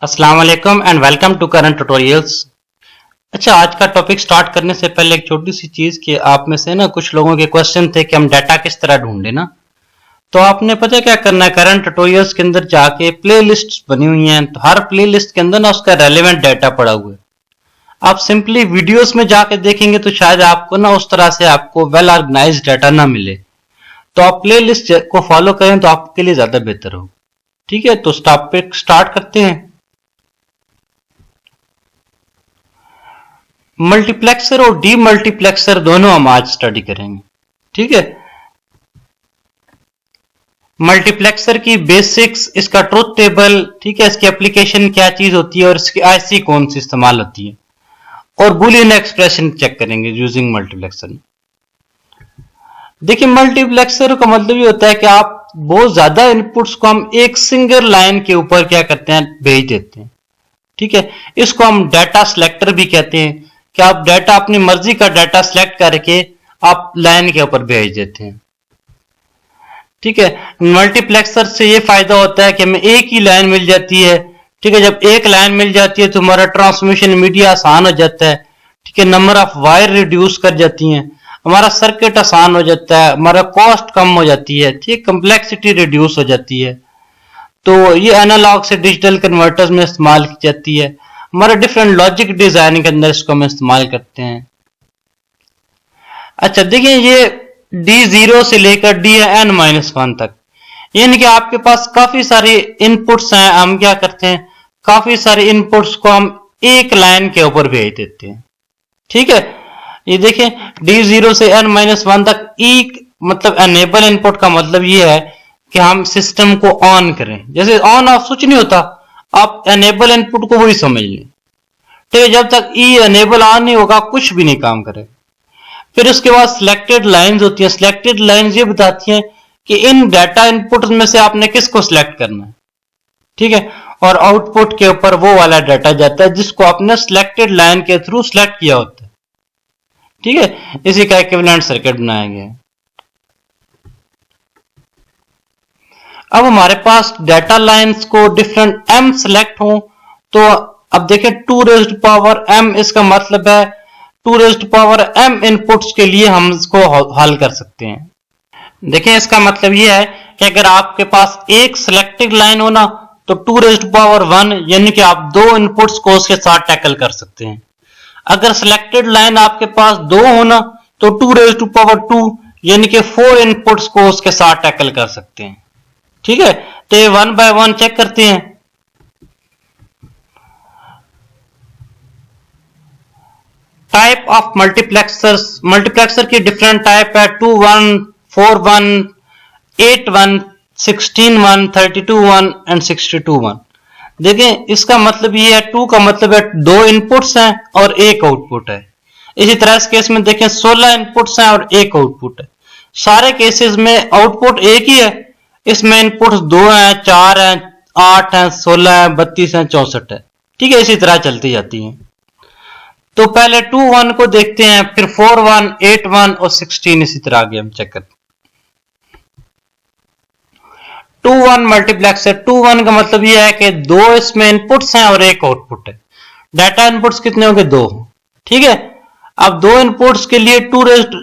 अस्सलाम वालेकुम and welcome to current tutorials. अच्छा, आज का टॉपिक स्टार्ट करने से पहले एक छोटी सी चीज कि आप में से ना कुछ लोगों के क्वेश्चन थे कि हम डाटा किस तरह ढूंढे ना, तो आपने पता क्या करना है, करंट ट्यूटोरियल्स के अंदर जाके प्लेलिस्ट्स बनी हुई हैं, तो हर प्लेलिस्ट के अंदर ना उसका रेलेवेंट डाटा पड़ा हुआ है। आप सिंपली वीडियोस में जाके देखेंगे तो शायद आपको ना उस तरह से आपको वेल ऑर्गेनाइज्ड डाटा ना मिले, तो आप प्लेलिस्ट को फॉलो करें तो आपके लिए ज्यादा बेहतर हो। ठीक है, तो टॉपिक स्टार्ट करते हैं। मल्टीप्लेक्सर और डीमल्टीप्लेक्सर दोनों हम आज स्टडी करेंगे। ठीक है, मल्टीप्लेक्सर की बेसिक्स, इसका ट्रुथ टेबल, ठीक है, इसकी एप्लीकेशन क्या चीज होती है और इसकी आईसी कौन सी इस्तेमाल होती है, और बुलियन एक्सप्रेशन चेक करेंगे यूजिंग मल्टीप्लेक्सर। देखिए, मल्टीप्लेक्सर का मतलब ये होता है कि आप बहुत ज्यादा इनपुट्स को हम एक सिंगल लाइन के ऊपर क्या करते हैं, भेज देते हैं। ठीक है, इसको हम डाटा सिलेक्टर भी कहते हैं कि आप डाटा अपनी मर्जी का डाटा सिलेक्ट करके आप लाइन के ऊपर भेज देते हैं। ठीक है, मल्टीप्लेक्सर से ये फायदा होता है कि हमें एक ही लाइन मिल जाती है। ठीक है, जब एक लाइन मिल जाती है तो हमारा ट्रांसमिशन मीडिया आसान हो जाता है। ठीक है, नंबर ऑफ वायर रिड्यूस कर जाती हैं, हमारा सर्किट आसान हो जाता है, हमारा कॉस्ट कम हो जाती है। ठीक, कंप्लेक्सिटी रिड्यूस हो जाती है। तो ये एनालॉग से डिजिटल कन्वर्टर्स में इस्तेमाल की जाती है। हमारे डिफरेंट लॉजिक डिजाइन के अंदर इसको हम इस्तेमाल करते हैं। अच्छा, देखिए, ये D0 से लेकर DN-1 तक, यानी कि आपके पास काफी सारे इनपुट्स हैं। हम क्या करते हैं, काफी सारे इनपुट्स को हम एक लाइन के ऊपर भेज देते हैं। ठीक है, ये देखिए, D0 से N-1 तक ई मतलब एनेबल इनपुट का मतलब ये है कि हम सिस्टम को ऑन करें। जैसे ऑन ऑफ स्विच नहीं होता, आप एनेबल इनपुट को वही समझ लें। ठीक है, जब तक ई एनेबल ऑन नहीं होगा कुछ भी नहीं काम करेगा। फिर उसके बाद सिलेक्टेड लाइंस होती हैं। सिलेक्टेड लाइंस ये बताती हैं कि इन डाटा इनपुट में से आपने किसको सिलेक्ट करना है। ठीक है, और आउटपुट के ऊपर वो वाला डाटा जाता है जिसको आपने सिलेक्टेड लाइन के थ्रू सिलेक्ट किया होता है। ठीक है, इसी का इक्विवेलेंट सर्किट बनाया गया है। अब हमारे पास डाटा लाइंस को डिफरेंट m सिलेक्ट हो, तो अब देखें 2 रेज़्ड पावर m, इसका मतलब है 2 रेज़्ड पावर m इनपुट्स के लिए हम इसको हल कर सकते हैं। देखें, इसका मतलब यह है कि अगर आपके पास एक सिलेक्टेड लाइन हो ना, तो 2 रेज़्ड पावर 1 यानी कि आप 2 इनपुट्स को उसके साथ टैकल कर सकते हैं। अगर सिलेक्टेड लाइन आपके पास 2 हो ना, तो 2 रेज़्ड पावर 2 यानी कि 4 इनपुट्स को उसके साथ टैकल कर सकते हैं। ठीक है, तो ये 1 बाय 1 चेक करते हैं। टाइप ऑफ मल्टीप्लेक्सर्स, मल्टीप्लेक्सर की डिफरेंट टाइप है, 2-1, 4-1, 8-1, 16-1, 32-1 एंड 62-1। देखें, इसका मतलब ये है, 2 का मतलब है 2 इनपुट्स हैं और 1 आउटपुट है। इसी तरह इस केस में देखें 16 इनपुट्स हैं और 1 आउटपुट है। सारे केसेस में आउटपुट एक ही है, इसमें इनपुट्स 2 हैं, 4 हैं, 8 हैं, 16 हैं, 32 हैं, 64 है। ठीक है, इसी तरह चलती जाती हैं। तो पहले 2-1 को देखते हैं, फिर 4-1, 8-1 और 16 इसी तरह आगे हम चेक करते हैं। 2-1 मल्टीप्लेक्सर, 2-1 का मतलब यह है कि 2 इसमें इनपुट्स हैं और 1 आउटपुट है। डाटा इनपुट्स कितने होंगे, 2। ठीक है, अब 2 इनपुट्स के लिए 2 रेज़्ड,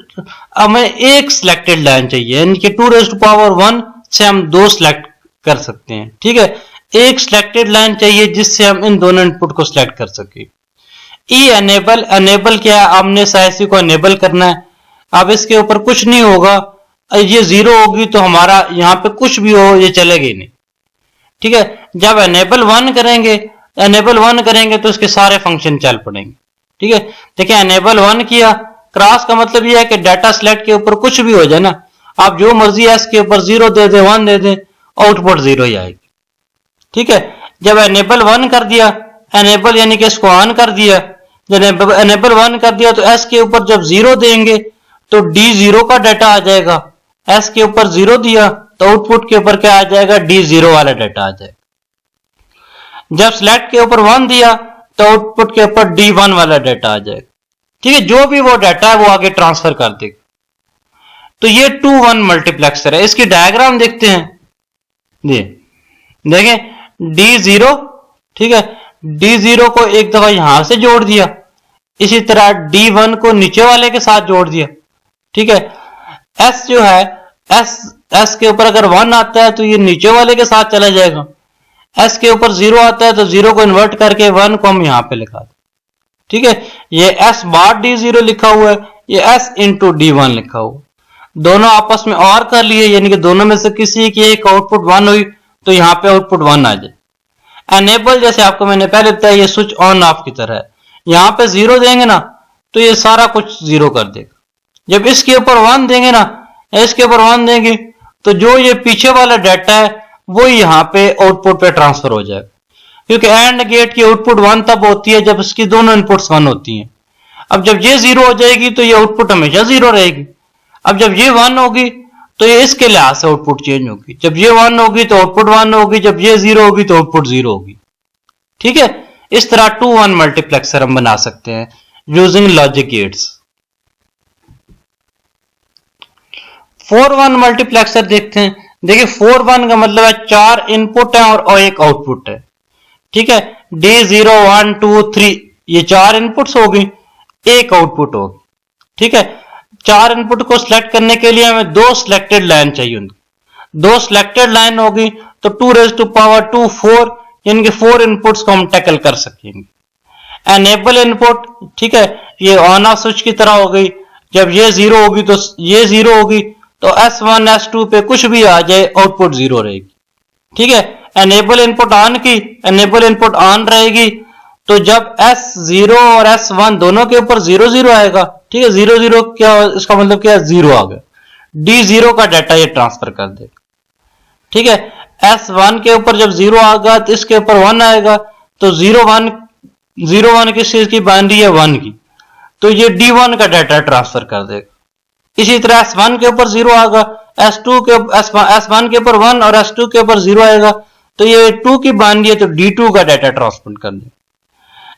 हमें एक सिलेक्टेड लाइन चाहिए, यानी कि 2 रेज़्ड पावर 1 से हम 2 सिलेक्ट कर सकते हैं। ठीक है, एक सिलेक्टेड लाइन चाहिए जिससे हम इन दोनों इनपुट को सिलेक्ट कर सके। ई एनेबल, एनेबल क्या है, हमने इस आईसी को एनेबल करना है। अब इसके ऊपर कुछ नहीं होगा, ये 0 होगी तो हमारा यहाँ पे कुछ भी हो ये चलेगा ही नहीं। ठीक है, जब एनेबल 1 करेंगे, एनेबल 1 करेंगे तो इसके सारे फंक्शन चल पड़ेंगे। ठीक है, देखिए, एनेबल 1 किया, क्रॉस का मतलब यह है कि डाटा सिलेक्ट के ऊपर कुछ भी हो जाए ना, आप जो मर्जी है इसके ऊपर 0 दे दे, 1 दे दे, आउटपुट 0 ही आएगी। ठीक है, जब एनेबल 1 कर दिया, एनेबल यानी कि इसको ऑन कर दिया, जब एनेबल 1 कर दिया तो एस के ऊपर जब 0 देंगे तो D0 का डाटा आ जाएगा। एस के ऊपर 0 दिया तो आउटपुट के ऊपर क्या आ जाएगा, D0 वाला डाटा आ जाएगा। जब सिलेक्ट के ऊपर 1 दिया तो आउटपुट के ऊपर D1 वाला डाटा आ जाएगा। ठीक है, जो भी वो डाटा है वो आगे ट्रांसफर कर देगा। तो ये 2-1 मल्टीप्लेक्सर है। इसकी डायग्राम देखते हैं। देखें, D0 ठीक है, D0 को एक दफा यहां से जोड़ दिया, इसी तरह D1 को नीचे वाले के साथ जोड़ दिया। ठीक है, S जो है S के ऊपर अगर 1 आता है तो ये नीचे वाले के साथ चला जाएगा, S के ऊपर 0 आता है तो 0 को इन्वर्ट करके 1 को हम यहां पे लिखा दें। ठीक है, ये S बार D0 लिखा हुआ है, ये S इंटू D1 लिखा हुआ, दोनों आपस में और कर लिए, यानी कि दोनों में से किसी की एक आउटपुट 1 हुई तो यहाँ पे आउटपुट 1 आ जाए। एनेबल जैसे आपको मैंने पहले बताया ये स्विच ऑन ऑफ की तरह है, यहाँ पे 0 देंगे ना तो ये सारा कुछ 0 कर देगा, जब इसके ऊपर 1 देंगे ना, इसके ऊपर 1 देंगे तो जो ये पीछे वाला डाटा है वो यहाँ पे आउटपुट पे ट्रांसफर हो जाएगा, क्योंकि एंड गेट की आउटपुट 1 तब होती है जब इसकी दोनों इनपुट्स 1 होती हैं। अब जब ये 0 हो जाएगी तो ये आउटपुट हमेशा 0 रहेगी, अब जब ये 1 होगी तो ये इसके लिहाज से आउटपुट चेंज होगी, जब ये 1 होगी तो आउटपुट 1 होगी, जब ये 0 होगी तो आउटपुट 0 होगी। ठीक है, इस तरह 2-1 मल्टीप्लेक्सर हम बना सकते हैं यूजिंग लॉजिक गेट्स। 4-1 मल्टीप्लेक्सर देखते हैं। देखिए 4-1 का मतलब है 4 इनपुट है और 1 आउटपुट है। ठीक है, D0 1 2 3 ये 4 इनपुट्स होगी, 1 आउटपुट होगी। ठीक है, 4 इनपुट को सिलेक्ट करने के लिए हमें 2 सिलेक्टेड लाइन चाहिए होंगी, 2 सिलेक्टेड लाइन होगी तो 2⁻², 4 यानी कि 4 इनपुट्स को हम टैकल कर सकेंगे। एनेबल इनपुट, ठीक है, ये ऑन ऑफ स्विच की तरह हो गई, जब ये 0 होगी तो ये 0 होगी तो S1 S2 पे कुछ भी आ जाए आउटपुट 0 रहेगी। ठीक है, एनेबल इनपुट ऑन की, एनेबल इनपुट ऑन रहेगी तो जब S0 और S1 दोनों के ऊपर 0 0 आएगा, ठीक है, 0 0 क्या इसका मतलब क्या है, 0 आ गया, D0 का डाटा ये ट्रांसफर कर देगा। ठीक है, S1 के ऊपर जब 0 आएगा तो इसके ऊपर 1 आएगा तो 0 1 किस चीज की बाइनरी है, 1 की, तो ये D1 का डाटा ट्रांसफर कर देगा। इसी तरह S1 के ऊपर 0 आएगा, S1 के ऊपर 1 और S2 के ऊपर 0 आएगा तो ये 2 की बाइनरी है तो D2 का डाटा ट्रांसफर कर देगा।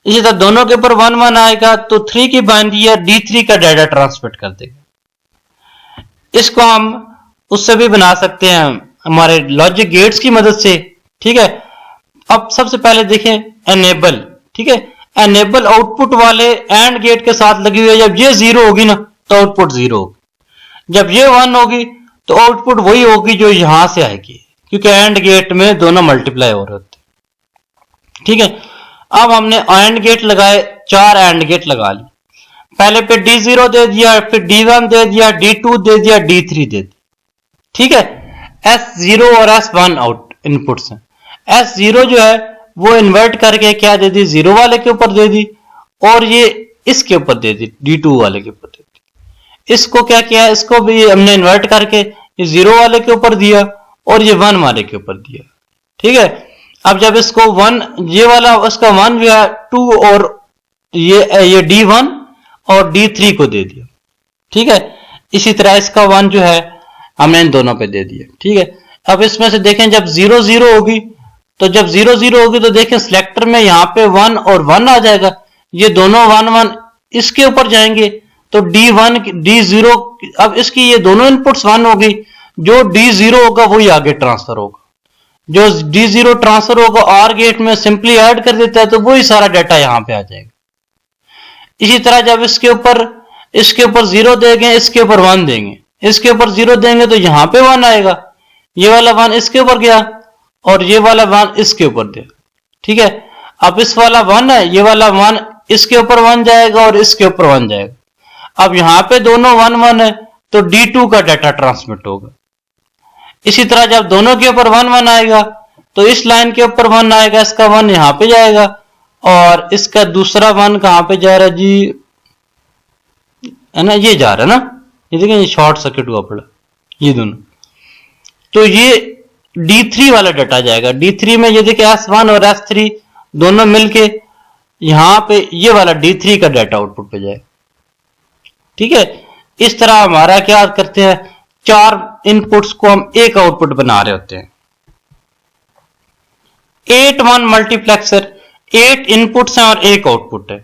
इसी तरह दोनों के ऊपर 1 1 आएगा तो 3 की बाइनरी है, D3 का डाटा ट्रांसमिट कर देगा। इसको हम उससे भी बना सकते हैं हमारे लॉजिक गेट्स की मदद से। ठीक है, अब सबसे पहले देखें एनेबल। ठीक है, एनेबल आउटपुट वाले एंड गेट के साथ लगी हुई है, जब ये 0 होगी ना तो आउटपुट 0 होगी, जब ये 1 होगी तो आउटपुट वही होगी जो यहां से आएगी, क्योंकि एंड गेट में दोनों मल्टीप्लाई हो रहे होते। ठीक है, अब हमने एंड गेट लगाए, 4 एंड गेट लगा ली, पहले पे D0 दे दिया, फिर D1 दे दिया, D2 दे दिया, D3 दे दिया। ठीक है, S0 और S1 आउट इनपुट्स हैं, S0 जो है वो इन्वर्ट करके क्या दे दी, 0 वाले के ऊपर दे दी और ये इसके ऊपर दे दी, D2 वाले के ऊपर दे दी। इसको क्या किया, इसको भी हमने इन्वर्ट करके ये 0 वाले के ऊपर दिया और ये 1 वाले के ऊपर दिया। ठीक है, अब जब इसको 1 ये वाला उसका 1 जो है 2 और ये D1 और D3 को दे दिया। ठीक है, इसी तरह इसका 1 जो है हमने इन दोनों पे दे दिया। ठीक है, अब इसमें से देखें जब 0 0 होगी तो जब 0 0 होगी तो देखें सिलेक्टर में यहाँ पे 1 और 1 आ जाएगा, ये दोनों 1 1 इसके ऊपर जाएंगे तो D1 D0, अब इसकी ये दोनों इनपुट्स 1 होगी, जो D0 होगा वही आगे ट्रांसफर होगा, जो D0 ट्रांसफर होगा OR गेट में सिंपली ऐड कर देता है तो वही सारा डाटा यहां पे आ जाएगा। इसी तरह जब इसके ऊपर 0 देंगे, इसके ऊपर 1 देंगे, इसके ऊपर 0 देंगे तो यहां पे 1 आएगा, ये वाला 1 इसके ऊपर गया और ये वाला 1 इसके ऊपर दिया। ठीक है, अब इस वाला 1 है, ये वाला 1 इसके ऊपर 1 जाएगा और इसके ऊपर 1 जाएगा। अब यहां पे दोनों 1 1 है तो D2 का डाटा ट्रांसमिट होगा। इसी तरह जब दोनों के ऊपर 1 1 आएगा तो इस लाइन के ऊपर 1 आएगा, इसका 1 यहां पे जाएगा और इसका दूसरा 1 कहां पे जा रहा है जी, है ना, ये जा रहा है ना, ये देखें ये शॉर्ट सर्किट हुआ पड़ा ये दोनों, तो ये D3 वाला डाटा जाएगा। D3 में ये देखिए S1 और S3 दोनों मिलके यहां पे ये वाला D3 का डाटा आउटपुट पे जाएगा। ठीक है, इस तरह हमारा क्या करते हैं, 4 इनपुट्स को हम एक आउटपुट बना रहे होते हैं। 8-1 मल्टीप्लेक्सर, 8 इनपुट्स हैं और 1 आउटपुट है।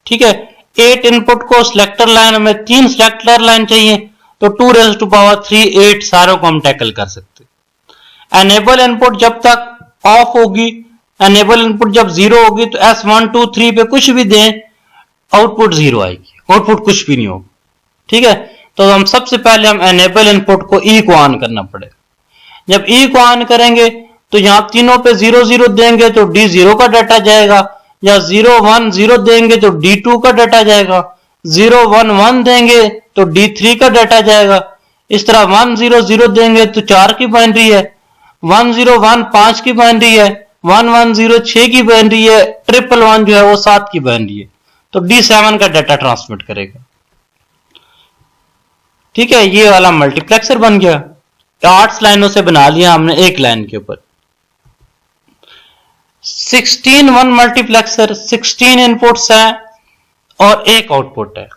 ठीक है, 8 इनपुट को सिलेक्टर लाइन में 3 सिलेक्टर लाइन चाहिए तो 2⁻3 8 सारों को हम टैकल कर सकते हैं। एनेबल इनपुट जब तक ऑफ होगी, एनेबल इनपुट जब 0 होगी तो S1 2 3 पे कुछ भी दें आउटपुट 0 आएगी, आउटपुट कुछ भी नहीं होगा। ठीक है, तो हम सबसे पहले हम एनेबल इनपुट को E को ऑन करना पड़ेगा। जब E को ऑन करेंगे तो यहां तीनों पे 0 0 देंगे तो D0 का डाटा जाएगा, या 0 1 0 देंगे तो D2 का डाटा जाएगा, 0 1 1 देंगे तो D3 का डाटा जाएगा। इस तरह 1 0 0 देंगे तो 4 की बाइनरी है, 1 0 1 5 की बाइनरी है, 1 1 0 6 की बाइनरी है, 1 1 1 जो है वो 7 की बाइनरी है, तो D7 का डाटा ट्रांसमिट करेगा। ठीक है, ये वाला मल्टीप्लेक्सर बन गया। 8 लाइनों से बना लिया हमने एक लाइन के ऊपर। 16 1 मल्टीप्लेक्सर, 16 इनपुट्स हैं और एक आउटपुट है।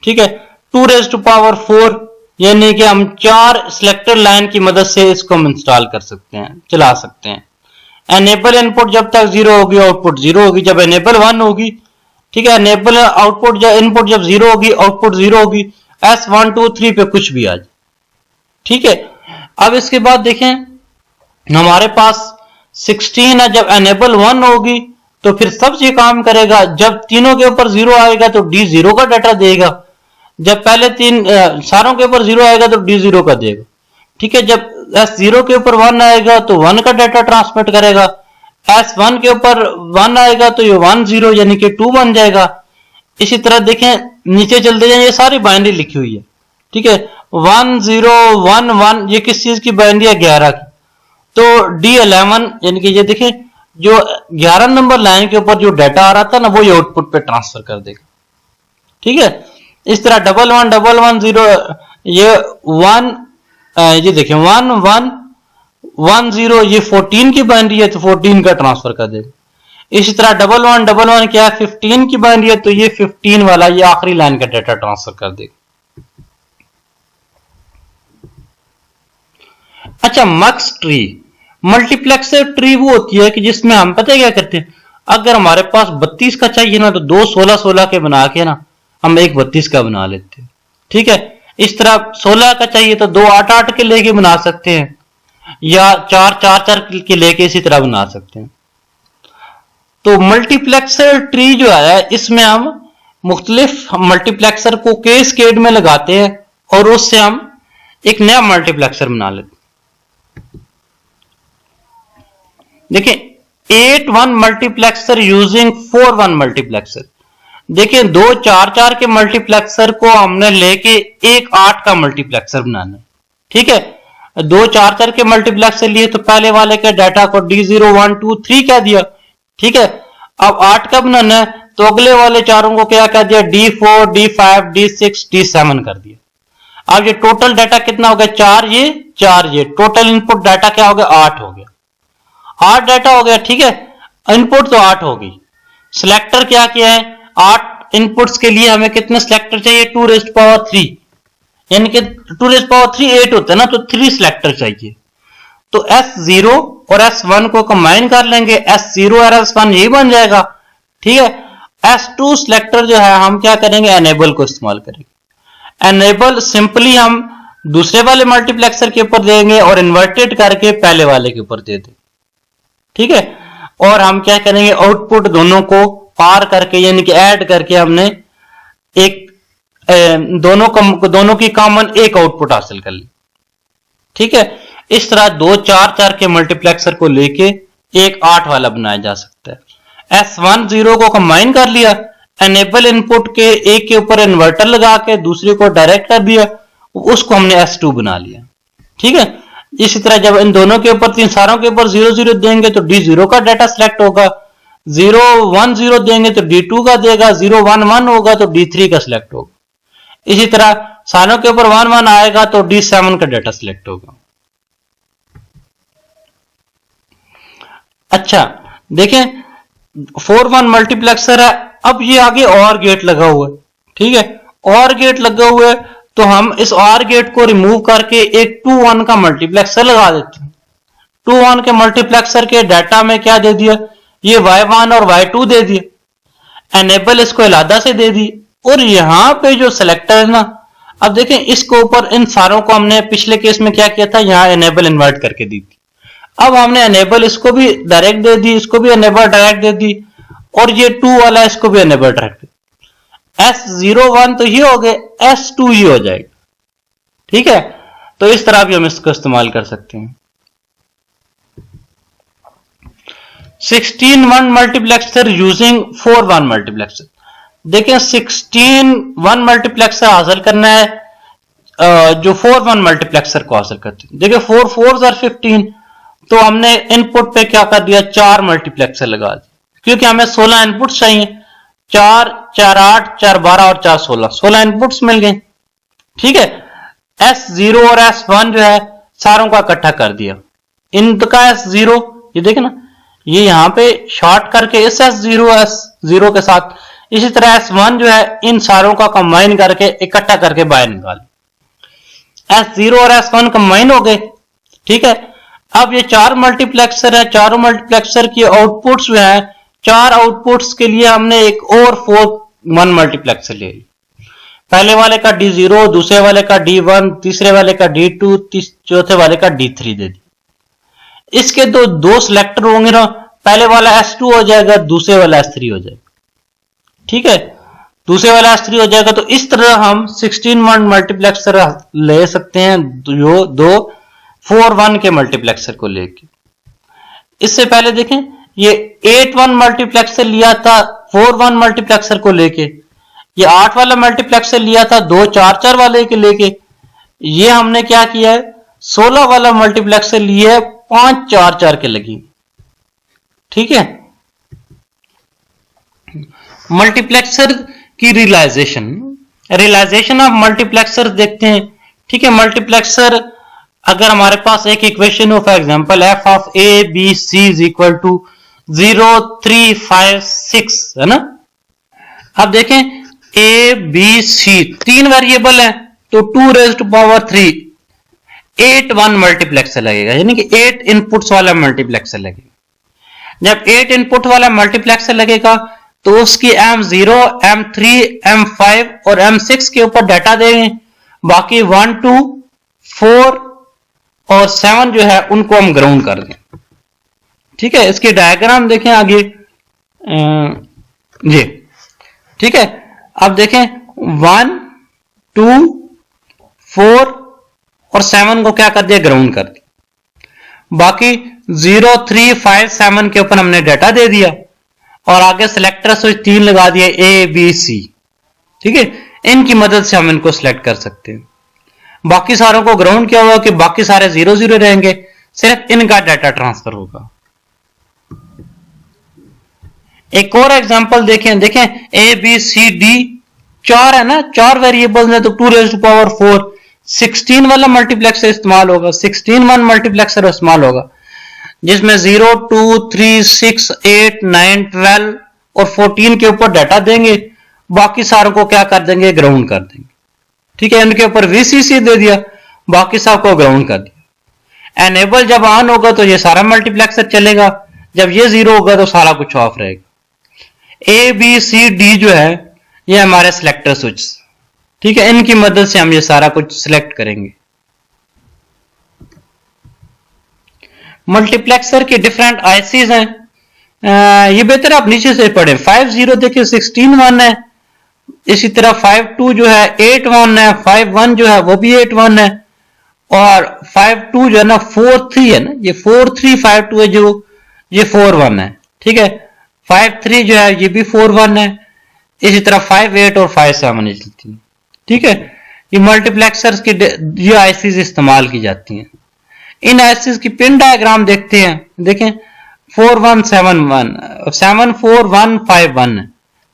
ठीक है, 2⁴ यानी कि हम 4 सिलेक्टर लाइन की मदद से इसको हम इंस्टॉल कर सकते हैं, चला सकते हैं। एनेबल इनपुट जब तक 0 होगी आउटपुट 0 होगी, जब एनेबल 1 होगी, ठीक है, एनेबल आउटपुट जब इनपुट जब 0 होगी आउटपुट 0 होगी, S1 2 3 पे कुछ भी आ जाए। ठीक है, अब इसके बाद देखें हमारे पास 16 है, जब एनेबल 1 होगी तो फिर सब ये काम करेगा। जब तीनों के ऊपर 0 आएगा तो D0 का डाटा देगा, जब पहले तीन सारों के ऊपर 0 आएगा तो D0 का देगा। ठीक है, जब S0 के ऊपर 1 आएगा तो 1 का डाटा ट्रांसमिट करेगा, S1 के ऊपर 1 आएगा तो ये 1 0 यानी कि 2 बन जाएगा। इसी तरह देखें नीचे चलते जाए, ये सारी बाइनरी लिखी हुई है। ठीक है, 1 0 1 1 ये किस चीज की बाइनरी है? 11 की। तो D11 यानी कि ये देखें जो 11 नंबर लाइन के ऊपर जो डाटा आ रहा था ना वो ये आउटपुट पे ट्रांसफर कर देगा। ठीक है, इस तरह 1 1 1 1 0 ये 1 ये देखें 1 1 1 0 ये 14 की बाइनरी है तो 14 का ट्रांसफर कर देगा। इसी तरह 1 1 1 1 क्या है? 15 की बाइनरी है तो ये 15 वाला ये आखिरी लाइन का डाटा ट्रांसफर कर देगा। अच्छा, मक्स ट्री, मल्टीप्लेक्सर ट्री वो होती है कि जिसमें हम पता है क्या करते हैं, अगर हमारे पास 32 का चाहिए ना तो 2 16 16 के बना के ना हम एक 32 का बना लेते हैं। ठीक है, इस तरह 16 का चाहिए तो 2 8 8 के लेके बना सकते हैं, या 4 4 4 के लेके इसी तरह बना सकते हैं। तो मल्टीप्लेक्सर ट्री जो है इसमें हम मुख्तलिफ मल्टीप्लेक्सर को कैस्केड में लगाते हैं और उससे हम एक नया मल्टीप्लेक्सर बना लेते हैं। देखिए 8 1 मल्टीप्लेक्सर यूजिंग 4 1 मल्टीप्लेक्सर। देखिए 2 4 4 के मल्टीप्लेक्सर को हमने लेके एक 8 का मल्टीप्लेक्सर बनाना है। ठीक है, 2 4 4 के मल्टीप्लेक्सर लिए तो पहले वाले के डाटा को D0 1 2 3 कह दिया। ठीक है, अब 8 का बनाना है तो अगले वाले चारों को क्या कह दिया? D4 D5 D6 D7 कर दिया। अब ये टोटल डाटा कितना हो गया? 4 ये टोटल इनपुट डाटा क्या हो गया? 8 हो गया, 8 डाटा हो गया। ठीक है, इनपुट तो 8 होगी। सिलेक्टर क्या किया है? 8 इनपुट्स के लिए हमें कितने सिलेक्टर चाहिए? 2⁻3 यानी कि 2⁻3 8 होता है ना, तो 3 सिलेक्टर चाहिए। तो S0 और S1 को कंबाइन कर लेंगे, S0 और S1 यही बन जाएगा। ठीक है, S2 सिलेक्टर जो है हम क्या करेंगे? एनेबल को इस्तेमाल करेंगे। एनेबल सिंपली हम दूसरे वाले मल्टीप्लेक्सर के ऊपर देंगे और इन्वर्टेड करके पहले वाले के ऊपर दे देंगे। ठीक है, और हम क्या करेंगे? आउटपुट दोनों को पार करके यानी कि ऐड करके हमने एक दोनों की कॉमन एक आउटपुट हासिल कर ली। ठीक है, इस तरह 2 4 4 के मल्टीप्लेक्सर को लेके एक 8 वाला बनाया जा सकता है। S1 0 को कंबाइन कर लिया, एनेबल इनपुट के एक के ऊपर इन्वर्टर लगा के दूसरे को डायरेक्ट कर दिया, उसको हमने S2 बना लिया। ठीक है, इसी तरह जब इन दोनों के ऊपर तीन सारों के ऊपर 0 0 देंगे तो D0 का डाटा सिलेक्ट होगा, 0 1 0 देंगे तो D2 का देगा, 0 1 1 होगा तो D3 का सिलेक्ट होगा। इसी तरह सारों के ऊपर 1 1 आएगा तो D7 का डाटा सिलेक्ट होगा। अच्छा देखें 4 1 मल्टीप्लेक्सर है, अब ये आगे और गेट लगा हुआ है। ठीक है, और गेट लगा हुआ है तो हम इस और गेट को रिमूव करके एक 2 1 का मल्टीप्लेक्सर लगा देते हैं। 2 1 के मल्टीप्लेक्सर के डाटा में क्या दे दिया? ये Y1 और Y2 दे दिया, एनेबल इसको अलग से दे दी, और यहां पे जो सिलेक्टर है ना, अब देखें इसको ऊपर इन सारों को हमने पिछले केस में क्या किया था? यहां एनेबल इन्वर्ट करके दी थी। अब हमने एनेबल इसको भी डायरेक्ट दे दी, इसको भी एनेबल डायरेक्ट दे दी, और ये 2 वाला इसको भी एनेबल डायरेक्ट। S01 तो ये हो गए, S2 ये हो जाएगा। ठीक है, तो इस तरह भी हम इसको इस्तेमाल कर सकते हैं। 16-1 मल्टीप्लेक्सर यूजिंग 4-1 मल्टीप्लेक्सर। देखें 16-1 मल्टीप्लेक्सर हासिल करना है जो 4-1 मल्टीप्लेक्सर को हासिल करते हैं। देखिए 4 4s are 15, तो हमने इनपुट पे क्या कर दिया, 4 मल्टीप्लेक्सर लगा दिया, क्योंकि हमें 16 इनपुट चाहिए। 4 4 8 4 12 और 4 16 इनपुट्स मिल गए। ठीक है, S0 और S1 जो है सारों का इकट्ठा कर दिया। इनका S0 ये देखे ना, ये यहां पे शॉर्ट करके इस S0 के साथ, इसी तरह S1 जो है इन सारों का कंबाइन करके इकट्ठा करके बाहर निकाल। S0 और S1 कंबाइन हो गए। ठीक है, अब ये 4 मल्टीप्लेक्सर है, चारों मल्टीप्लेक्सर की आउटपुट्स जो है, 4 आउटपुट्स के लिए हमने एक और 4-1 मल्टीप्लेक्सर ले लिया। पहले वाले का D0, दूसरे वाले का D1, तीसरे वाले का D2, चौथे वाले का D3 दे दी। इसके दो सिलेक्टर होंगे ना, पहले वाला S2 हो जाएगा, दूसरे वाला S3 हो जाएगा। ठीक है, दूसरे वाला S3 हो जाएगा। तो इस तरह हम 16-1 मल्टीप्लेक्सर ले सकते हैं, दो 4-1 के मल्टीप्लेक्सर को लेके। इससे पहले देखें ये 8-1 मल्टीप्लेक्सर लिया था 4-1 मल्टीप्लेक्सर को लेके, ये 8 वाला मल्टीप्लेक्सर लिया था 2 4-4 वाले के लेके। ये हमने क्या किया है, 16 वाला मल्टीप्लेक्सर लिया है 5 4-4 के लगी। ठीक है, मल्टीप्लेक्सर की रियलाइजेशन ऑफ मल्टीप्लेक्सर देखते हैं। ठीक है, मल्टीप्लेक्सर अगर हमारे पास एक इक्वेशन हो, for example f of a b c is equal to 0 3 5 6 है ना। अब देखें a b c 3 वेरिएबल है, तो 2 रेज़ टू पावर 3 8-1 मल्टीप्लेक्सर लगेगा, यानी कि 8 इनपुट्स वाला मल्टीप्लेक्सर लगेगा। जब 8 इनपुट वाला मल्टीप्लेक्सर लगेगा तो उसकी M0, M3, M5 और M6 के ऊपर डाटा देंगे, बाकी 1 2 4 और 7 जो है उनको हम ग्राउंड कर दें। ठीक है, इसकी डायग्राम देखें आगे जी। ठीक है, अब देखें 1 2 4 और 7 को क्या कर दिया, ग्राउंड कर दिया। बाकी 0 3 5 7 के ऊपर हमने डाटा दे दिया, और आगे सिलेक्टर स्विच 3 लगा दिया A B C। ठीक है, इनकी मदद से हम इनको सिलेक्ट कर सकते हैं। बाकी सारों को ग्राउंड किया हुआ कि बाकी सारे 0 0 रहेंगे, सिर्फ इनका डाटा ट्रांसफर होगा। एक और एग्जांपल देखें A B C D 4 है ना, 4 वेरिएबल्स हैं, तो 2 रेज़ टू पावर 4 16 वाला मल्टीप्लेक्सर इस्तेमाल होगा, 16-1 मल्टीप्लेक्सर इस्तेमाल होगा, जिसमें 0 2 3 6 8 9 12 और 14 के ऊपर डाटा देंगे, बाकी सारों को क्या कर देंगे, ग्राउंड कर देंगे। ठीक है, इनके ऊपर VCC दे दिया, बाकी सब को ग्राउंड कर दिया। एनेबल जब ऑन होगा तो ये सारा मल्टीप्लेक्सर चलेगा, जब ये 0 होगा तो सारा कुछ ऑफ रहेगा। A B C D जो है ये हमारे सिलेक्टर स्विच। ठीक है, इनकी मदद से हम ये सारा कुछ सिलेक्ट करेंगे। मल्टीप्लेक्सर के डिफरेंट आईसीज हैं, ये बेहतर आप नीचे से पढ़ें। 50 देखिए 16-1 है, इसी तरह 52 जो है 8-1 है, 51 जो है वो भी 8-1 है, और 52 जो है ना 4-3 है ना, ये 4-3-52 है जो ये 4-1 है। ठीक है, 53 जो है ये भी 4-1 है, इसी तरह 58 और 57 ये चलती है। ठीक है, ये मल्टीप्लेक्सर्स की ये आईसीज इस्तेमाल की जाती हैं। इन आईसीज की पिन डायग्राम देखते हैं, देखें 4171 74151 है।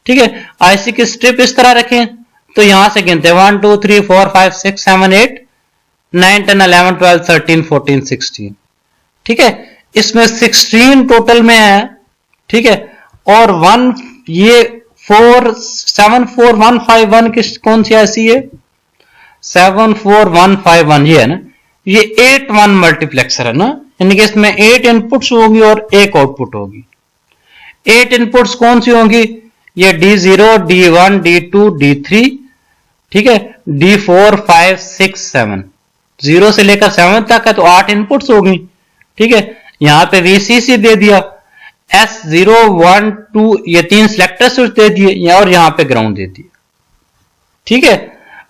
ठीक है, आईसी की स्ट्रिप इस तरह रखें तो यहां से गिनते हैं 1 2 3 4 5 6 7 8 9 10 11 12 13 14 16। ठीक है, इसमें 16 टोटल में है। ठीक है, और 1 ये 74151 की कौन सी आईसी है, 74151 ये है ना, ये 8-1 मल्टीप्लेक्सर है ना, यानी कि इसमें 8 इनपुट्स होंगी और 1 आउटपुट होगी। 8 इनपुट्स कौन सी होंगी, ये D0 D1 D2 D3। ठीक है, D4 5 6 7 0 से लेकर 7 तक है, तो 8 इनपुट्स होगी। ठीक है, यहाँ पे VCC दे दिया, S0 1 2 ये 3 सिलेक्टर स्विच दे दिए और यहाँ पे ग्राउंड दे दिया। ठीक है,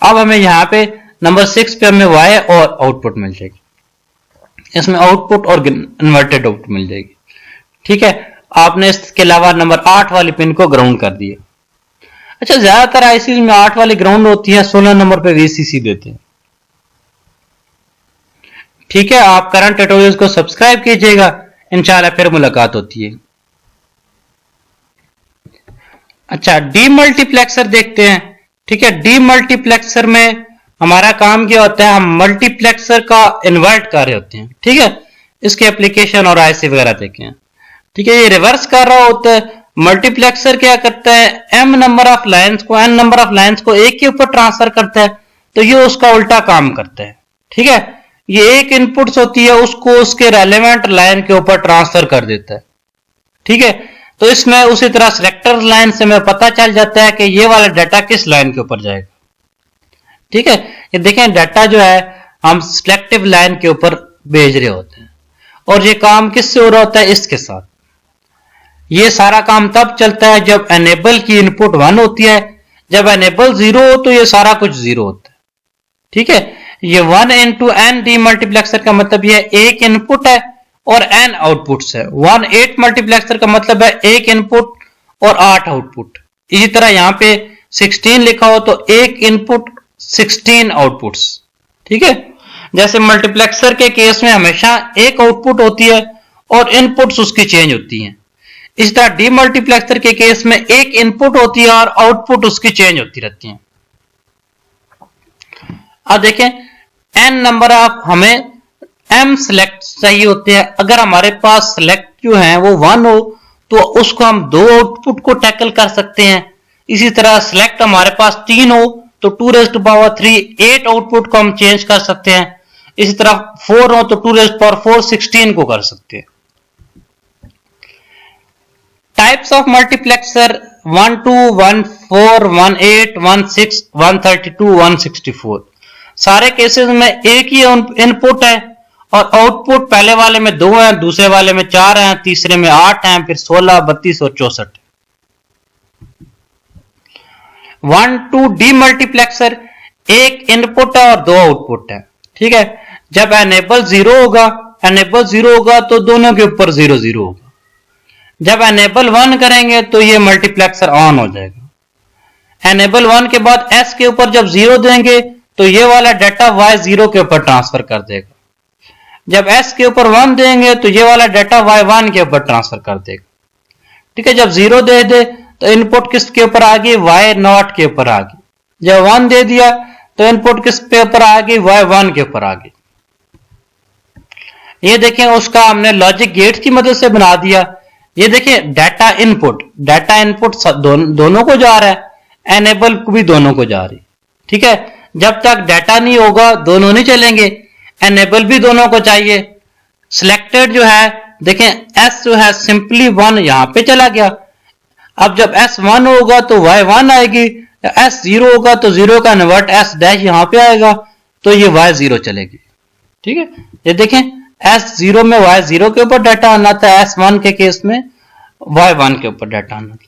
अब हमें यहाँ पे नंबर 6 पे हमें Y और आउटपुट मिल जाएगी, इसमें आउटपुट और इन्वर्टेड आउटपुट मिल जाएगी। ठीक है, आपने इसके अलावा नंबर 8 वाली पिन को ग्राउंड कर दिया। अच्छा, ज्यादातर आईसी में 8 वाली ग्राउंड होती है, 16 नंबर पे VCC देते हैं। ठीक है, आप करंट ट्यूटोरियल्स को सब्सक्राइब कीजिएगा, इंशाल्लाह फिर मुलाकात होती है। अच्छा, डीमल्टीप्लेक्सर देखते हैं। ठीक है, डीमल्टीप्लेक्सर में हमारा काम क्या होता है, हम मल्टीप्लेक्सर का इन्वर्ट कर रहे होते हैं। ठीक है, इसके एप्लीकेशन और आईसी वगैरह देखें। ठीक है, ये रिवर्स कर रहा होता है। मल्टीप्लेक्सर क्या करता है, m नंबर ऑफ लाइंस को n नंबर ऑफ लाइंस को एक के ऊपर ट्रांसफर करता है, तो ये उसका उल्टा काम करता है। ठीक है, ये एक इनपुट्स होती है उसको उसके रेलेवेंट लाइन के ऊपर ट्रांसफर कर देता है। ठीक है, तो इसमें उसी तरह सिलेक्टर लाइन से हमें पता चल जाता है कि ये वाला डाटा किस लाइन के ऊपर जाएगा। ठीक है, ये देखें डाटा जो है हम सिलेक्टिव लाइन के ऊपर भेज रहे होते हैं, और ये काम किससे हो रहा होता है, इसके साथ। ये सारा काम तब चलता है जब एनेबल की इनपुट 1 होती है, जब एनेबल 0 हो तो ये सारा कुछ 0 होता है। ठीक है, ये 1 into n डीमल्टीप्लेक्सर का मतलब ये एक इनपुट है और n आउटपुट्स है। 1 8 मल्टीप्लेक्सर का मतलब है एक इनपुट और 8 आउटपुट। इसी तरह यहाँ पे 16 लिखा हो तो एक इनपुट 16 आउटपुट्स। ठीक है, जैसे मल्टीप्लेक्सर के केस में हमेशा एक आउटपुट होती है और इनपुट्स उसकी चेंज होती हैं। इस तरह डीमल्टीप्लेक्सर के केस में एक इनपुट होती है और आउटपुट उसकी चेंज होती रहती है। अब देखें, n नंबर ऑफ हमें m सिलेक्ट चाहिए होते हैं। अगर हमारे पास सिलेक्ट जो है वो 1 हो तो उसको हम 2 आउटपुट को टैकल कर सकते हैं। इसी तरह सिलेक्ट हमारे पास 3 हो तो 2⁻3 8 आउटपुट को हम चेंज कर सकते हैं। इसी तरह 4 हो तो 2⁻4 16 को कर सकते हैं। Types of multiplexer 12 14 18 16 132 164। सारे केसेस में एक ही इनपुट है और आउटपुट पहले वाले में 2 है, दूसरे वाले में 4 है, तीसरे में 8 है, फिर 16 32 और 64। 1-2 डीमल्टीप्लेक्सर एक इनपुट है और 2 आउटपुट है। ठीक है, जब एनेबल 0 होगा तो दोनों के ऊपर 0 0 होगा। जब एनेबल 1 करेंगे तो ये मल्टीप्लेक्सर ऑन हो जाएगा। एनेबल 1 के बाद S के ऊपर जब 0 देंगे तो ये वाला डाटा Y 0 के ऊपर ट्रांसफर कर देगा। जब S के ऊपर 1 देंगे तो ये वाला डाटा Y 1 के ऊपर ट्रांसफर कर देगा। ठीक है, जब 0 दे दे तो इनपुट किसके ऊपर आ गई, Y 0 के ऊपर आ गई। जब 1 दे दिया तो इनपुट किस पे ऊपर आ गई, Y 1 के ऊपर आ गई। ये देखें, उसका हमने लॉजिक गेट की मदद से बना दिया। ये देखें, डाटा इनपुट दोनों को जा रहा है, एनेबल को भी दोनों को जा रही। ठीक है, जब तक डाटा नहीं होगा दोनों नहीं चलेंगे, एनेबल भी दोनों को चाहिए। सिलेक्टेड जो है देखें, S जो है सिंपली 1 यहां पे चला गया। अब जब S 1 होगा तो Y 1 आएगी, S 0 होगा तो 0 का इन्वर्ट S डैश यहां पे आएगा तो ये Y 0 चलेगी। ठीक है, ये देखें, S 0 में Y 0 के ऊपर डाटा आना था, S 1 के केस में Y 1 के ऊपर डाटा आना था।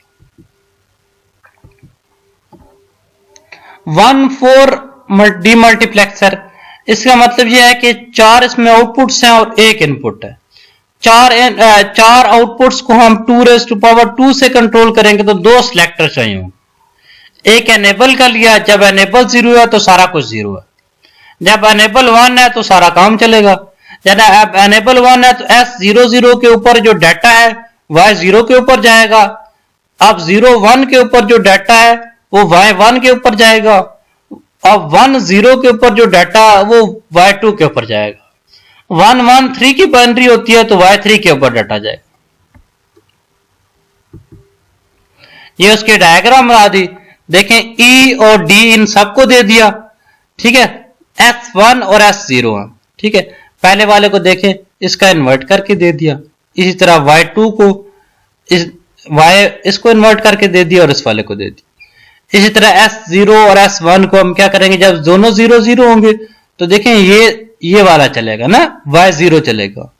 1-4 डीमल्टीप्लेक्सर, इसका मतलब यह है कि 4 इसमें आउटपुट्स हैं और 1 इनपुट है। 4 आउटपुट्स को हम 2⁻2 से कंट्रोल करेंगे तो 2 सिलेक्टर चाहिए होंगे। एक एनेबल का लिया, जब एनेबल 0 है तो सारा कुछ 0 है। जब एनेबल 1 है तो सारा काम चलेगा। जब एनेबल 1 है तो S 0 0 के ऊपर जो डाटा है Y 0 के ऊपर जाएगा। अब 0 1 के ऊपर जो डाटा है वो Y 1 के ऊपर जाएगा। अब 1 0 के ऊपर जो डाटा वो Y 2 के ऊपर जाएगा। 1 1 3 की बाइनरी होती है तो Y 3 के ऊपर डाटा जाएगा। ये उसके डायग्राम बना दी। देखें, E और D इन सबको दे दिया। ठीक है, S1 और S0 है। ठीक है, पहले वाले को देखें, इसका इन्वर्ट करके दे दिया। इसी तरह Y2 को इसको इन्वर्ट करके दे दिया और इस वाले को दे दिया। इसी तरह S0 और S1 को हम क्या करेंगे, जब दोनों 0 0 होंगे तो देखें ये वाला चलेगा ना, Y 0 चलेगा।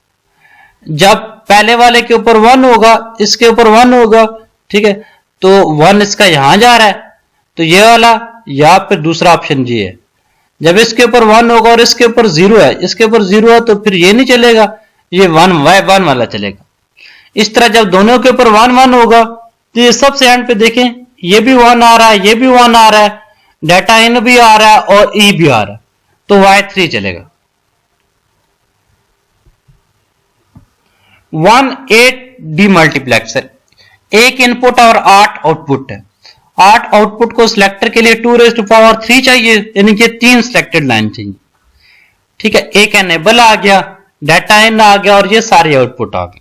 जब पहले वाले के ऊपर 1 होगा, इसके ऊपर 1 होगा, ठीक है, तो 1 इसका यहां जा रहा है, तो ये वाला, या फिर दूसरा ऑप्शन जी है, जब इसके ऊपर 1 होगा और इसके ऊपर 0 है, इसके ऊपर 0 है, तो फिर ये नहीं चलेगा, ये 1 वाला चलेगा। इस तरह जब दोनों के ऊपर 1 1 होगा, तो ये सबसे एंड पे देखें, ये भी 1 आ रहा है, ये भी 1 आ रहा है, डाटा इन भी आ रहा है और ई भी आ रहा है, तो Y3 चलेगा। 1 8 डीमल्टीप्लेक्सर, एक इनपुट और 8 आउटपुट है। 8 आउटपुट को सिलेक्टर के लिए 2⁻³ चाहिए, यानी कि 3 सिलेक्टेड लाइन चाहिए, ठीक है। एक एनेबल आ गया, डाटा इन आ गया और ये सारे आउटपुट आ गए।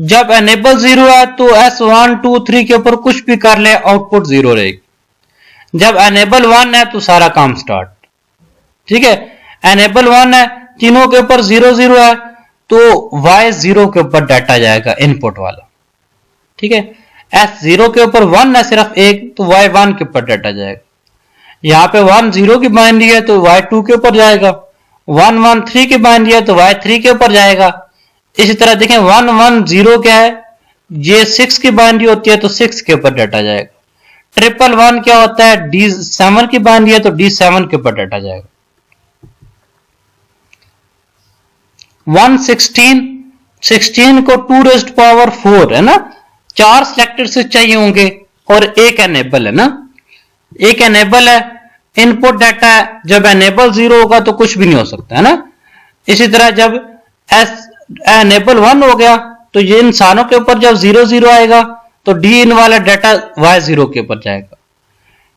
जब एनेबल 0 है तो S1 2 3 के ऊपर कुछ भी कर ले, आउटपुट 0 रहेगी। जब एनेबल 1 है तो सारा काम स्टार्ट, ठीक है। एनेबल 1 है, तीनों के ऊपर 0 0 है, तो Y0 के ऊपर डाटा जाएगा इनपुट वाला, ठीक है। S0 के ऊपर 1 है सिर्फ एक, तो Y1 के ऊपर डाटा जाएगा। यहां पे 1 0 की बाइनरी है तो Y2 के ऊपर जाएगा, 1 1 3 की बाइनरी है तो Y3 के ऊपर जाएगा। इसी तरह देखें 1 1 0 क्या है, ये 6 की बाइनरी होती है तो 6 के ऊपर डाटा जाएगा। 1 1 क्या होता है, D7 की बाइनरी है तो D7 के ऊपर डाटा जाएगा। 16 को 2⁻⁴ है ना, 4 सिलेक्टेड स्विच चाहिए होंगे और एक एनेबल है ना, एक एनेबल है, इनपुट डाटा है। जब एनेबल 0 होगा तो कुछ भी नहीं हो सकता है ना। इसी तरह जब एनेबल 1 हो गया तो ये इंसानों के ऊपर जब 0 0 आएगा तो डी इन वाला डाटा Y0 के ऊपर जाएगा।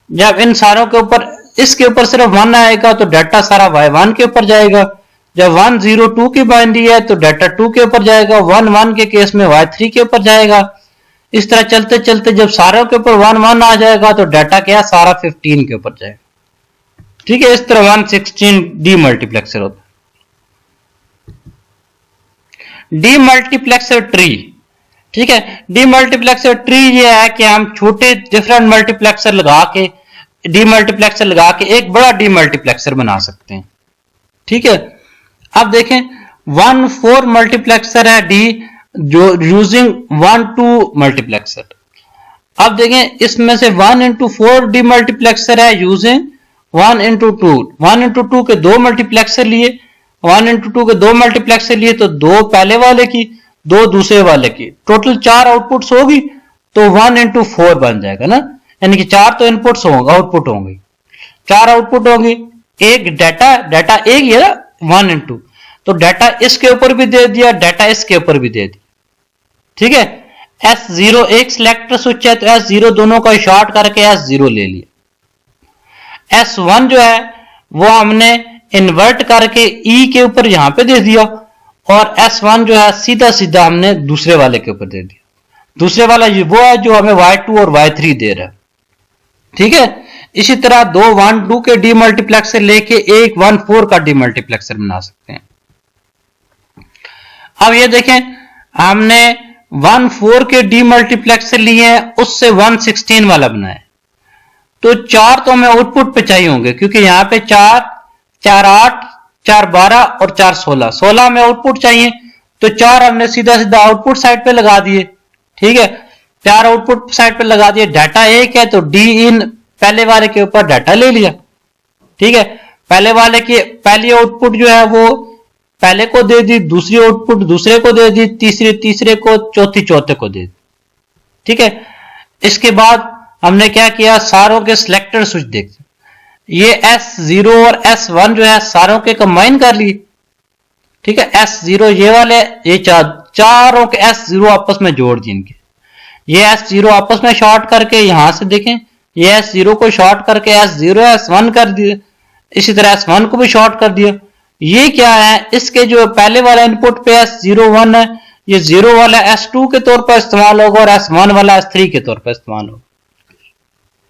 जब इंसानों के ऊपर इसके ऊपर सिर्फ 1 आएगा तो डाटा सारा Y1 के ऊपर जाएगा। जब 1 0 2 की बाइनरी है तो डाटा 2 के ऊपर जाएगा, 1 1 के केस में Y3 के ऊपर जाएगा। इस तरह चलते चलते जब सारों के ऊपर 1 1 आ जाएगा तो डाटा क्या सारा 15 के ऊपर जाएगा, ठीक है। इस तरह 116 डीमल्टीप्लेक्सर होता है। डीमल्टीप्लेक्सर ट्री, ठीक है। डीमल्टीप्लेक्सर ट्री ये है कि हम छोटे डिफरेंट मल्टीप्लेक्सर लगा के, डीमल्टीप्लेक्सर लगा के एक बड़ा डीमल्टीप्लेक्सर बना सकते हैं, ठीक है। अब देखें 1 4 मल्टीप्लेक्सर है डी, जो यूजिंग 1 2 मल्टीप्लेक्सर। अब देखें इसमें से 1 into 4 डीमल्टीप्लेक्सर है यूजिंग 1 into 2। 1 into 2 के 2 मल्टीप्लेक्सर लिए, 1 into 2 के 2 मल्टीप्लेक्सर लिए तो 2 पहले वाले की, 2 दूसरे वाले की, टोटल 4 आउटपुट्स होगी तो 1 into 4 बन जाएगा ना, यानी कि 4 तो इनपुट्स होंगे, आउटपुट होंगे, 4 आउटपुट होंगे। एक डाटा एक ही है ना 1 into, तो डाटा इसके ऊपर भी दे दिया, डाटा इसके ऊपर भी दे दिया, ठीक है। S0 एक सिलेक्टर स्विच है तो S0 दोनों का शॉर्ट करके S0 ले लिया। S1 जो है वो हमने इन्वर्ट करके E के ऊपर यहां पे दे दिया, और S1 जो है सीधा सीधा हमने दूसरे वाले के ऊपर दे दिया। दूसरे वाला वो है जो हमें Y2 और Y3 दे रहा है, ठीक है। इसी तरह 2 1 2 के डीमल्टीप्लेक्सर लेके एक 1 4 का डीमल्टीप्लेक्सर बना सकते हैं। अब ये देखें हमने 1 4 के डीमल्टीप्लेक्सर लिए हैं, उससे 116 वाला बनाया, तो 4 तो हमें आउटपुट पे चाहिए होंगे, क्योंकि यहां पे 4 4 8 4 12 और 4 16 16 में आउटपुट चाहिए, तो 4 हमने सीधा सीधा आउटपुट साइड पे लगा दिए, ठीक है। 4 आउटपुट साइड पे लगा दिए। डाटा एक है तो डी इन पहले वाले के ऊपर डाटा ले लिया, ठीक है। पहले वाले की पहली आउटपुट जो है वो पहले को दे दी, दूसरी आउटपुट दूसरे को दे दी, तीसरे को, चौथे को दे दी, ठीक है। इसके बाद हमने क्या किया, सारों के सिलेक्टर स्विच देख, ये S0 और S1 जो है सारों के कंबाइन कर लिए, ठीक है। S0 ये वाले, ये चारों के S0 आपस में जोड़ दिए इनके, ये S0 आपस में शॉर्ट करके यहां से देखें, ये S0 को शॉर्ट करके S0 S1 कर दिए, इसी तरह S1 को भी शॉर्ट कर दिया। ये क्या है, इसके जो पहले वाला इनपुट पे S0 1 है, ये 0 वाला S2 के तौर पर इस्तेमाल होगा और S1 वाला S3 के तौर पर इस्तेमाल होगा,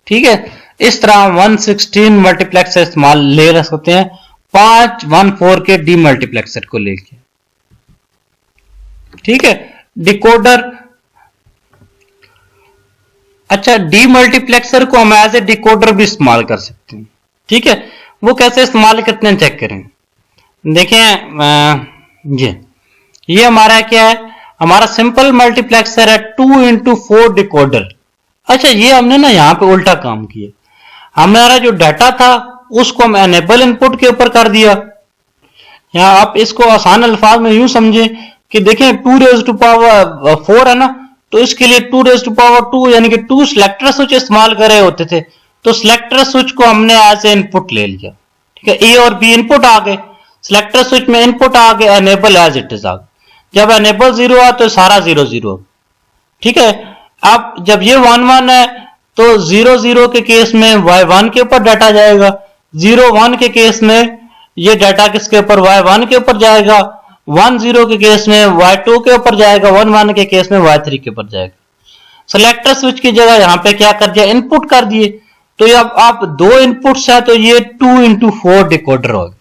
ठीक है। इस तरह 116 मल्टीप्लेक्सर इस्तेमाल ले रह सकते हैं 5 1 4 के डीमल्टीप्लेक्सर को लेके, ठीक है। डिकोडर, अच्छा डीमल्टीप्लेक्सर को हम एज ए डिकोडर भी इस्तेमाल कर सकते हैं, ठीक है। वो कैसे इस्तेमाल करते हैं चेक करें। देखें ये ये हमारा क्या है, हमारा सिंपल मल्टीप्लेक्सर है 2x4 डिकोडर। अच्छा ये हमने ना यहाँ पे उल्टा काम किया, हमारा जो डाटा था उसको हम एनेबल इनपुट के ऊपर कर दिया। यहाँ आप इसको आसान अल्फाज में यूं समझे कि देखें 2⁴ है ना, तो इसके लिए 2⁴ यानी कि 2 सिलेक्टर स्विच इस्तेमाल कर रहे होते थे, तो सिलेक्टर स्विच को हमने एज ए इनपुट ले लिया। ठीक है, ए और बी इनपुट आ गए, सिलेक्टर स्विच में इनपुट आ गए, एनेबल एज इट इज आ गए। जब एनेबल 0 आ तो सारा 0 0। ठीक है, अब जब ये 1 1 है तो 0 0 के केस में y1 के ऊपर डाटा जाएगा, 0 1 के केस में ये डाटा किसके ऊपर, y1 के ऊपर जाएगा, 1 0 के केस में y2 के ऊपर जाएगा, 1 1 के केस में y3 के ऊपर जाएगा। सिलेक्टर स्विच की जगह यहां पे क्या कर दिया, इनपुट कर दिए। तो अब आप 2 इनपुट्स है तो ये 2x4 डिकोडर हो गया।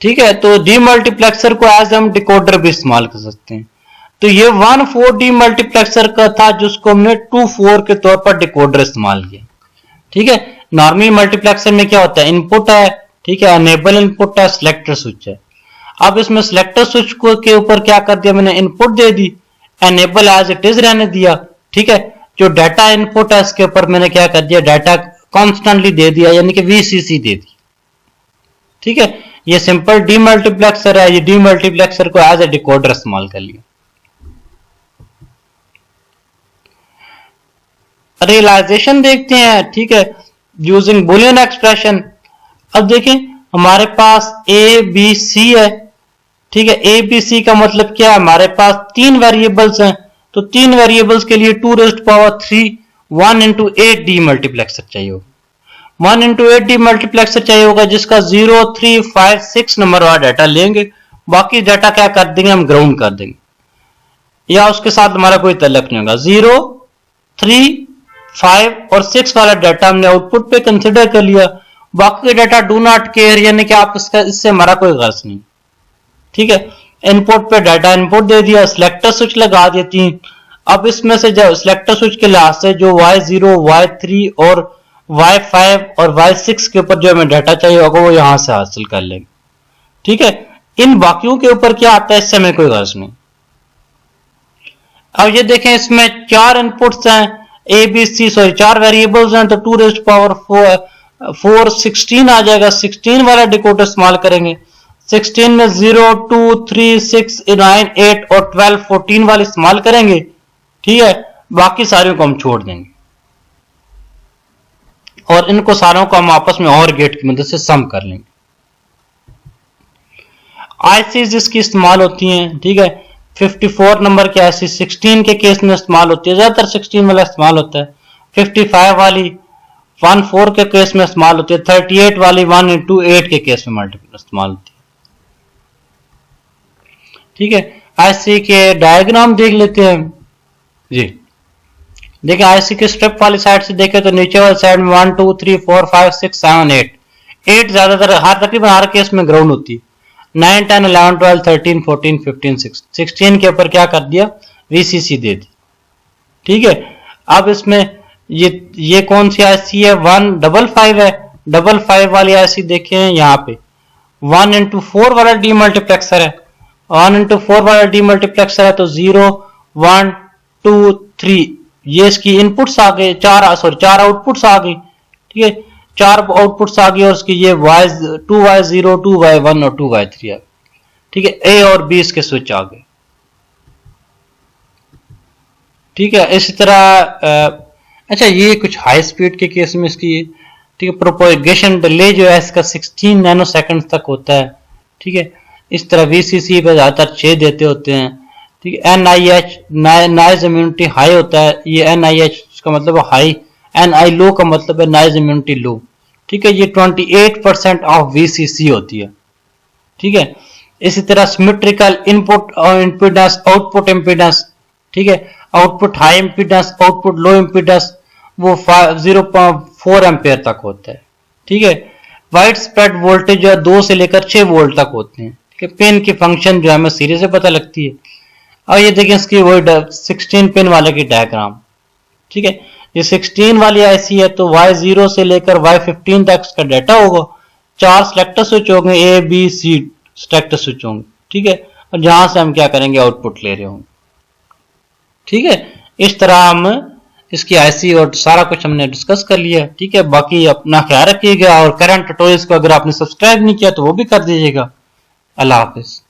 ठीक है, तो डीमल्टीप्लेक्सर को एज हम डिकोडर भी इस्तेमाल कर सकते हैं। तो ये 1/4 डीमल्टीप्लेक्सर का था जिसको हमने 2/4 के तौर पर डिकोडर इस्तेमाल किया। ठीक है, नॉर्मली मल्टीप्लेक्सर में क्या होता है, इनपुट है, ठीक है, एनेबल इनपुट है, सिलेक्टर स्विच है। अब इसमें सिलेक्टर स्विच को के ऊपर क्या कर दिया मैंने, इनपुट दे दी, एनेबल एज इट इज रहने दिया। ठीक है, जो डाटा इनपुट है इसके ऊपर मैंने क्या कर दिया, डाटा कॉन्स्टेंटली दे दिया, यानी कि वीसीसी दे दी। ठीक है, ये सिंपल डीमल्टीप्लेक्सर है, ये डीमल्टीप्लेक्सर को एज ए डिकोडर इस्तेमाल कर लिया। रियलाइजेशन देखते हैं। ठीक है, यूजिंग बुलियन एक्सप्रेशन। अब देखें हमारे पास ए बी सी है। ठीक है, ए बी सी का मतलब क्या है, हमारे पास 3 वेरिएबल्स हैं, तो 3 वेरिएबल्स के लिए 2⁻3 1x8 डीमल्टीप्लेक्सर चाहिए होगा। 1x8 डीमल्टीप्लेक्सर चाहिए होगा जिसका 0 3 5 6 नंबर वाला डाटा लेंगे, बाकी डाटा क्या कर देंगे, हम ग्राउंड कर देंगे, या उसके साथ हमारा कोई तल्लक नहीं होगा। 0 3 5 और 6 वाला डाटा हमने आउटपुट पे कंसिडर कर लिया, बाकी डाटा डू नॉट केयर, यानी कि आप इससे हमारा कोई गर्ज नहीं। ठीक है, इनपुट पे डाटा इनपुट दे दिया, सिलेक्टर स्विच लगा दिया 3। अब इसमें से जब सिलेक्टर स्विच के लिहाज से जो y0 y3 और y5 और y6 के ऊपर जो हमें डाटा चाहिए होगा वो यहां से हासिल कर लेंगे। ठीक है, इन बाकियों के ऊपर क्या आता है इससे हमें कोई गर्ज नहीं। अब ये देखें इसमें 4 इनपुट्स हैं, A B C, sorry 4 variables हैं, तो 2⁴ 16 आ जाएगा। 16 वाला डिकोडर इस्तेमाल करेंगे। 16 में 0 2 3 6 9 8 और 12 14 वाले इस्तेमाल करेंगे। ठीक है, बाकी सारे को हम छोड़ देंगे और इनको सारों को हम आपस में और गेट की मदद से सम कर लेंगे। आईसी जिसकी इस्तेमाल होती हैं, ठीक है, 54 नंबर की आईसी 16 के केस में इस्तेमाल होती है, ज्यादातर 16 वाला इस्तेमाल होता है। 55 वाली 1/4 के केस में इस्तेमाल होती है। 38 वाली 1x8 के केस में मल्टीपल इस्तेमाल होती है। ठीक है, आईसी के डायग्राम देख लेते हैं जी। देखिए आईसी के स्ट्रिप वाली साइड से देखें तो नीचे वाली साइड में 1 2 3 4 5 6 7 8 ज्यादातर तकरीबन हर केस में ग्राउंड होती है। 9 10 11 12 13 14 15 16 के ऊपर क्या कर दिया, वीसीसी दे दी। ठीक है, अब इसमें ये कौन सी आईसी है, 155 है। 55 वाली आईसी देखें यहाँ पे 1x4 वाला डीमल्टीप्लेक्सर है। 1x4 वाला डीमल्टीप्लेक्सर है तो 0 1 2 3 ये इसकी इनपुट्स आ गए, 4 आउटपुट्स आ गई। ठीक है, 4 आउटपुट्स आ गई और उसकी ये 2y0 2y1 और 2y3 आ गई। ठीक है, ए और बी इसके स्विच आ गए। ठीक है, इसी तरह अच्छा ये कुछ हाई स्पीड के केस में इसकी, ठीक है, प्रोपोगेशन डिले जो है इसका 16 नैनो सेकंड तक होता है। ठीक है, इस तरह वीसीसी पे ज्यादातर 6 देते होते हैं। ठीक है, NIH नॉइज इम्यूनिटी हाई होता है, ये NIH का मतलब हाई, NI लो का मतलब है नॉइज इम्यूनिटी लो। ठीक है, ये 28% ऑफ वीसीसी होती है। ठीक है, इसी तरह सिमेट्रिकल इनपुट और इम्पीडेंस आउटपुट इम्पीडेंस, ठीक है, output high impedance output low impedance वो 0.4 एम्पेयर तक होता है। ठीक है, वाइड स्प्रेड वोल्टेज जो है 2 से लेकर 6 वोल्ट तक होते हैं। ठीक है, पिन की फंक्शन जो है हमें सीरीज से पता लगती है। अब ये देखिए इसकी वही 16 पिन वाले की डायग्राम। ठीक है, ये 16 वाली आईसी है तो Y0 से लेकर Y15 तक इसका डाटा होगा। 4 सिलेक्टर स्विच होंगे, A B C selector switch होंगे, ठीक है, और जहां से हम क्या करेंगे आउटपुट ले रहे होंगे, ठीक है। इस तरह हम इसकी आईसी और सारा कुछ हमने डिस्कस कर लिया, ठीक है। बाकी अपना ख्याल रखिएगा और करंट ट्यूटोरियल्स को अगर आपने सब्सक्राइब नहीं किया तो वो भी कर दीजिएगा। अल्लाह हाफिज।